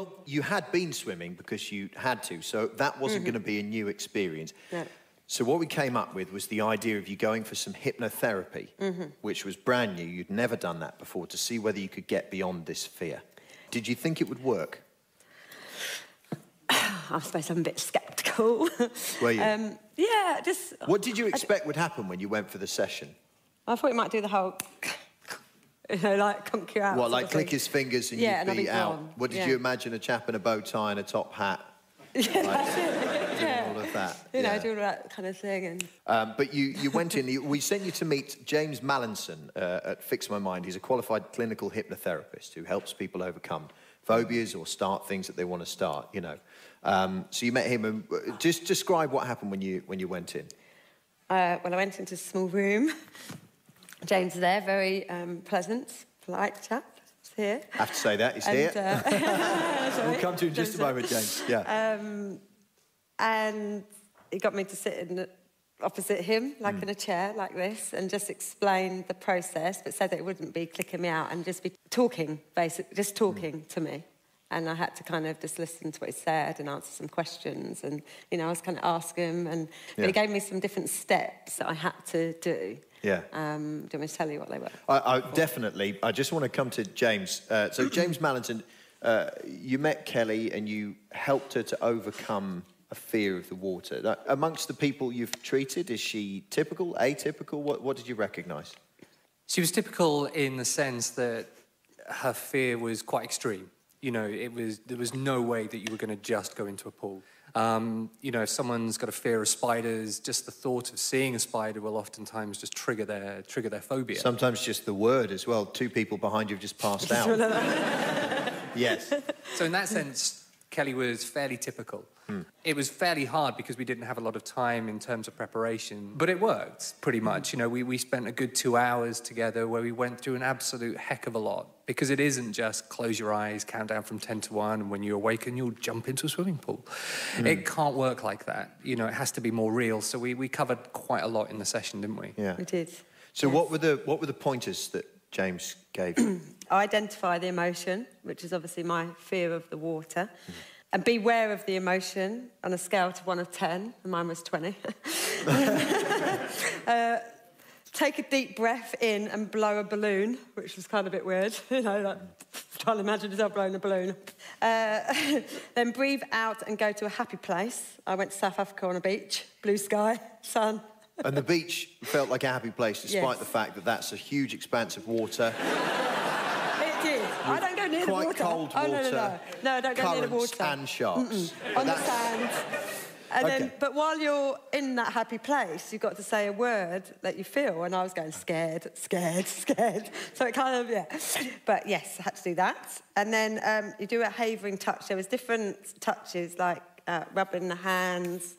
Well, you had been swimming because you had to, so that wasn't going to be a new experience. No. So what we came up with was the idea of you going for some hypnotherapy, which was brand new. You'd never done that before, to see whether you could get beyond this fear. Did you think it would work? I suppose I'm a bit sceptical. Were you? Yeah, just... What did you expect would happen when you went for the session? I thought he might do the whole... You know, like, conk you out. What, like click his fingers and you'd be out? Gone. What did you imagine, a chap in a bow tie and a top hat? Yeah, that's it. Doing all of that. You know, doing all that kind of thing. And... but you went in, we sent you to meet James Mallinson at Fix My Mind. He's a qualified clinical hypnotherapist who helps people overcome phobias or start things that they want to start, you know. So you met him, and just describe what happened when you went in. Well, I went into a small room. James was there, very pleasant, polite chap. He's here. I have to say that, he's here. We'll come to you in just a moment, James. Yeah. And he got me to sit opposite him, like in a chair, like this, and just explain the process, but said that it wouldn't be clicking me out and just be talking, basically, just talking to me. And I had to kind of just listen to what he said and answer some questions. And, you know, I was kind of asking him, and he gave me some different steps that I had to do. Yeah. Do you want me to tell you what they were? Definitely. I just want to come to James. So James Mallinson, you met Kelly and you helped her to overcome a fear of the water. Amongst the people you've treated, is she typical, atypical? What did you recognise? She was typical in the sense that her fear was quite extreme. You know, there was no way that you were going to just go into a pool. You know, if someone's got a fear of spiders, just the thought of seeing a spider will oftentimes just trigger their phobia. Sometimes just the word as well. 2 people behind you have just passed out. Yes. So in that sense, Kelly was fairly typical. It was fairly hard because we didn't have a lot of time in terms of preparation, but it worked pretty much. You know, we spent a good 2 hours together where we went through an absolute heck of a lot, because it isn't just close your eyes, count down from 10 to 1, and when you awaken, you'll jump into a swimming pool. It can't work like that. You know, it has to be more real. So we covered quite a lot in the session, didn't we? Yeah. We did. So what were the pointers that James gave you? Identify the emotion, which is obviously my fear of the water. And be aware of the emotion on a scale to 1 to 10, and mine was 20. Take a deep breath in and blow a balloon, which was kind of a bit weird, you know, like trying to imagine yourself blowing a balloon. Then breathe out and go to a happy place. I went to South Africa on a beach, blue sky, sun. And the beach felt like a happy place, despite the fact that that's a huge expanse of water. It did. I don't go near the water. Quite cold water. Oh, no, I don't go near the water. And sharks. On the sand. And then, but while you're in that happy place, you've got to say a word that you feel. And I was going scared, scared, scared. So it kind of, But yes, I had to do that. And then you do a havering touch. There was different touches, like rubbing the hands,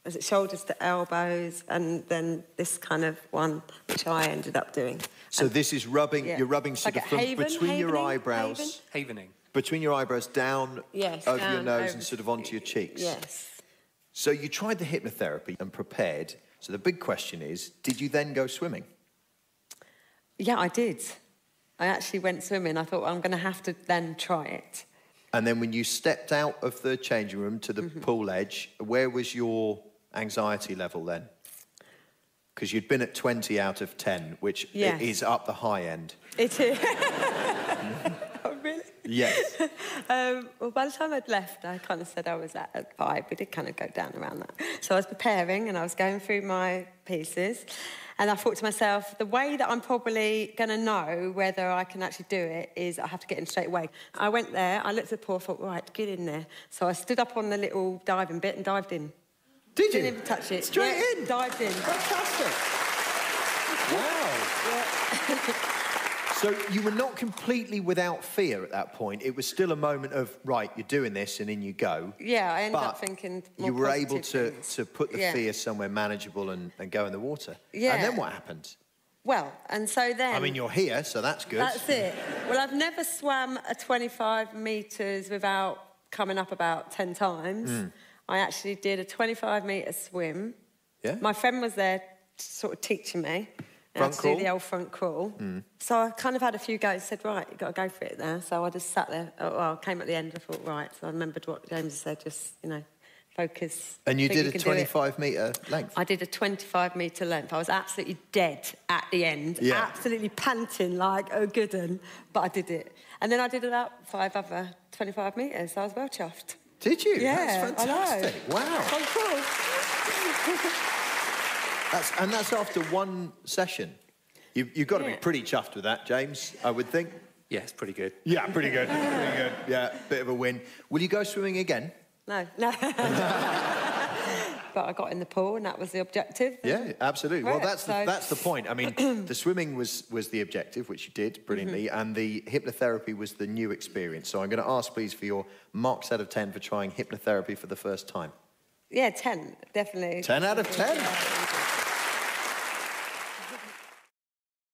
was it shoulders to elbows, and then this kind of one, which I ended up doing. So this is rubbing, you're rubbing sort of from between your eyebrows. Havening. Between your eyebrows, down over down your nose over and sort of onto your cheeks. Yes. So you tried the hypnotherapy and prepared. So the big question is, did you then go swimming? Yeah, I did. I actually went swimming. I thought, well, I'm going to have to then try it. And then when you stepped out of the changing room to the pool edge, where was your anxiety level then? Because you'd been at 20 out of 10, which is up the high end. It is. Oh, really? Yes. Well, by the time I'd left, I kind of said I was at a 5. We did kind of go down around that. So I was preparing and I was going through my pieces. And I thought to myself, the way that I'm probably going to know whether I can actually do it is I have to get in straight away. I went there, I looked at the pool, I thought, right, get in there. So I stood up on the little diving bit and dived in. Did you? Didn't even touch it. Straight in? Dived in. Fantastic. Wow. So you were not completely without fear at that point. It was still a moment of, right, you're doing this, and in you go. Yeah, I ended up thinking more you were able to put the fear somewhere manageable and go in the water. Yeah. And then what happened? Well, and so then... I mean, you're here, so that's good. That's it. Well, I've never swam a 25 metres without coming up about 10 times. I actually did a 25-metre swim. Yeah? My friend was there sort of teaching me. Front to crawl? do the old front crawl. So I kind of had a few goes, said, right, you've got to go for it now. So I just sat there. I came at the end, I thought, right. So I remembered what James said, just, you know, focus. And you did a can do it. 25-metre length? I did a 25-metre length. I was absolutely dead at the end, absolutely panting like a good one, but I did it. And then I did about 5 other 25 metres. So I was well chuffed. Did you? Yeah, That's fantastic. I know. Wow. Oh, cool. And that's after one session. You've got to be pretty chuffed with that, James, I would think. Yeah, it's pretty good. Yeah, pretty good. Pretty good. Yeah, bit of a win. Will you go swimming again? No. But I got in the pool and that was the objective. Yeah, absolutely. Well, Right, that's the point. I mean, the swimming was the objective, which you did brilliantly, and the hypnotherapy was the new experience. So I'm going to ask, please, for your marks out of 10 for trying hypnotherapy for the first time. Yeah, 10, definitely. 10 out of 10.